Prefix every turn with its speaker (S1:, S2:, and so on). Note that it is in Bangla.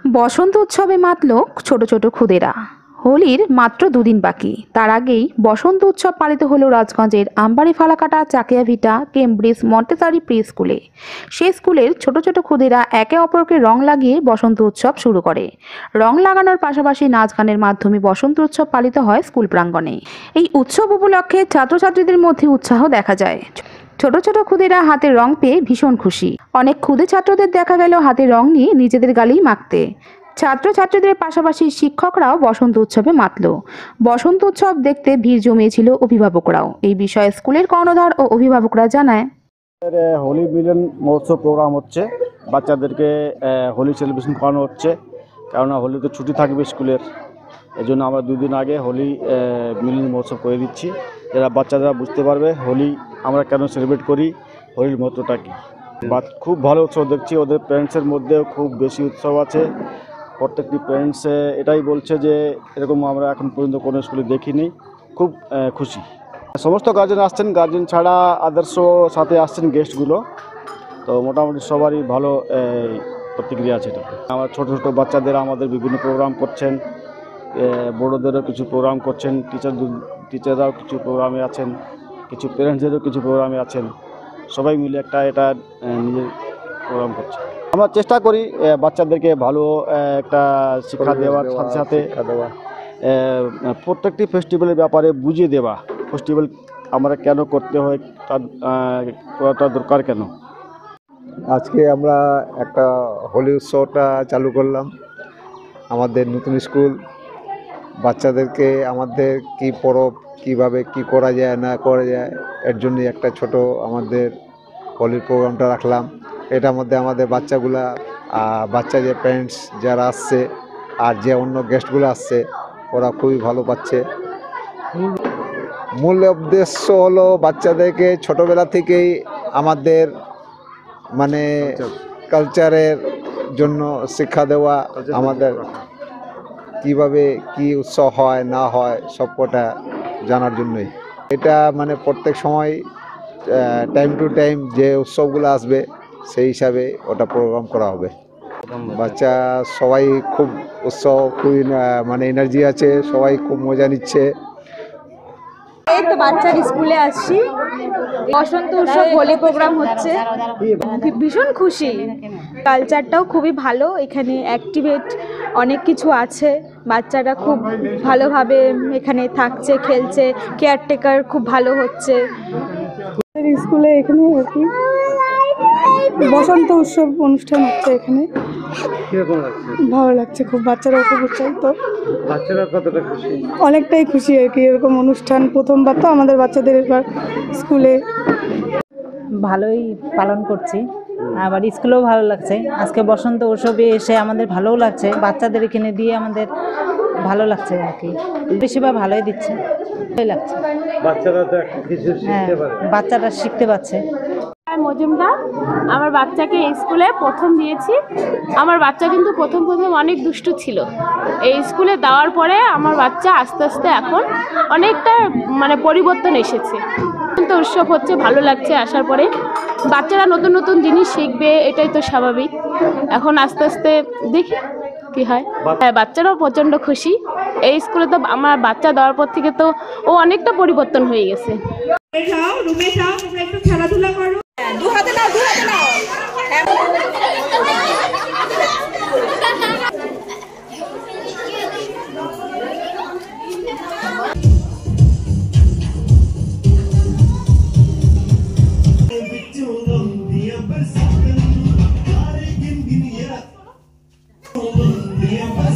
S1: বসন্ত উৎসবে মাতল ছোট ছোট খুদেরা। হোলির মাত্র দুদিন বাকি, তার আগেই বসন্ত উৎসব পালিত হলো রাজগঞ্জের আমবাড়ি ফালাকাটা চাকিয়া ভিটা কেমব্রিজ মন্টেসরি প্রি স্কুলে। সেই স্কুলের ছোট ছোট খুদেরা একে অপরকে রং লাগিয়ে বসন্ত উৎসব শুরু করে। রং লাগানোর পাশাপাশি নাচ গানের মাধ্যমে বসন্ত উৎসব পালিত হয় স্কুল প্রাঙ্গণে। এই উৎসব উপলক্ষে ছাত্রছাত্রীদের মধ্যে উৎসাহ দেখা যায়। ছোট ছোট খুদেরা হাতে রং পেয়ে ভীষণ খুশি। অনেক ক্ষুদে ছাত্রদের দেখা গেল হাতে রং নিয়ে নিজেদের গালেই মাখতে। ছাত্রছাত্রীদের পাশাপাশি শিক্ষকরাও বসন্ত উৎসবে মাতল। বসন্ত উৎসব দেখতে ভিড় জমিয়েছিল অভিভাবকরাও। এই বিষয়ে স্কুলের কর্ণধার ও অভিভাবকরা জানায়,
S2: হোলি মিলন মহোৎসব প্রোগ্রাম হচ্ছে, বাচ্চাদেরকে হোলি সেলিব্রেশন করানো হচ্ছে। কেননা হোলিতে ছুটি থাকবে স্কুলের, এই জন্য আমরা দুদিন আগে হোলি মিলন মহোৎসব করে দিচ্ছি, যারা বাচ্চারা বুঝতে পারবে হোলি আমরা কেন সেলিব্রেট করি, হোলির মহত্বটা কী। খুব ভালো উৎসব দেখছি, ওদের প্যারেন্টসের মধ্যেও খুব বেশি উৎসব আছে। প্রত্যেকটি প্যারেন্টস এটাই বলছে যে এরকম আমরা এখন পর্যন্ত কোনো স্কুলে দেখিনি, খুব খুশি। সমস্ত গার্জেন আসছেন, গার্জেন ছাড়া আদার্স সাথে আসছেন গেস্টগুলো, তো মোটামুটি সবারই ভালো প্রতিক্রিয়া আছে। এটাতে আমার ছোটো ছোটো বাচ্চাদের আমাদের বিভিন্ন প্রোগ্রাম করছেন, বড়োদেরও কিছু প্রোগ্রাম করছেন, টিচাররাও কিছু প্রোগ্রামে আছেন, কিছু প্যারেন্টসদেরও কিছু প্রোগ্রামে আছেন, সবাই মিলে এটা নিজের প্রোগ্রাম করছে। আমরা চেষ্টা করি বাচ্চাদেরকে ভালো একটা শিক্ষা দেওয়ার সাথে সাথে প্রত্যেকটি ফেস্টিভ্যালের ব্যাপারে বুঝিয়ে দেওয়া, ফেস্টিভ্যাল আমরা কেন করতে হয়, তার করাটা দরকার কেন।
S3: আজকে আমরা একটা হোলি উৎসবটা চালু করলাম আমাদের নতুন স্কুল। বাচ্চাদেরকে আমাদের কি পরব কীভাবে কি করা যায় না করা যায়, এর জন্য একটা ছোট আমাদের হোলির প্রোগ্রামটা রাখলাম। এটার মধ্যে আমাদের বাচ্চাগুলা বাচ্চা যে প্যারেন্টস যারা আসছে আর যে অন্য গেস্টগুলো আসছে ওরা খুবই ভালো পাচ্ছে। মূল উদ্দেশ্য হলো বাচ্চাদেরকে ছোটোবেলা থেকেই আমাদের মানে কালচারের জন্য শিক্ষা দেওয়া, আমাদের কিভাবে কি উৎসব হয় না হয় সবকটা জানার জন্যই। এটা মানে প্রত্যেক সময় টাইম টু টাইম যে উৎসবগুলো আসবে সেই হিসাবে ওটা প্রোগ্রাম করা হবে। বাচ্চা সবাই খুব উৎসব, খুবই মানে এনার্জি আছে, সবাই খুব মজা নিচ্ছে।
S4: এই তো বাচ্চার স্কুলে আসছি, বসন্ত উৎসব হোলি প্রোগ্রাম হচ্ছে, ভীষণ খুশি। কালচারটাও খুবই ভালো, এখানে অ্যাক্টিভেট অনেক কিছু আছে, বাচ্চারা খুব ভালোভাবে এখানে থাকছে, খেলছে, কেয়ারটেকার খুব ভালো হচ্ছে।
S5: স্কুলে এখানে আর কি বসন্ত উৎসব অনুষ্ঠান হচ্ছে, এখানে ভালো লাগছে খুব, বাচ্চারাও খুব উৎসাহিত,
S2: বাচ্চারা কতটা খুশি?
S5: অনেকটাই খুশি আর কি। এরকম অনুষ্ঠান প্রথমবার তো আমাদের বাচ্চাদের এবার স্কুলে।
S6: ভালোই পালন করছি, আবার স্কুলেও ভালো লাগছে। আজকে বসন্ত উৎসবে এসে আমাদের ভালোও লাগছে, বাচ্চাদের এখানে দিয়ে আমাদের ভালো লাগছে আর কি। বেশিরভাগ ভালোই দিচ্ছে, ভালোই লাগছে।
S2: বাচ্চারা তো কিছু শিখতে পারে,
S6: বাচ্চারা শিখতে পারছে।
S7: মজুমদার, আমার বাচ্চাকে এই স্কুলে প্রথম দিয়েছি। আমার বাচ্চা কিন্তু প্রথম অনেক দুষ্টু ছিল। এই স্কুলে দেওয়ার পরে আমার বাচ্চা আস্তে আস্তে এখন অনেকটা মানে পরিবর্তন এসেছে। কিন্তু উৎসব হচ্ছে, ভালো লাগছে আসার পরে। বাচ্চারা নতুন নতুন জিনিস শিখবে, এটাই তো স্বাভাবিক। এখন আস্তে আস্তে দেখি কি হয়। হ্যাঁ, বাচ্চারাও প্রচণ্ড খুশি। এই স্কুলে তো আমার বাচ্চা দেওয়ার পর থেকে তো ও অনেকটা পরিবর্তন হয়ে গেছে।
S4: রুমে যাও, তোমরা একটু খেলাধুলা করো। দু হাতে নাও, দু হাতে নাও।
S8: Yeah.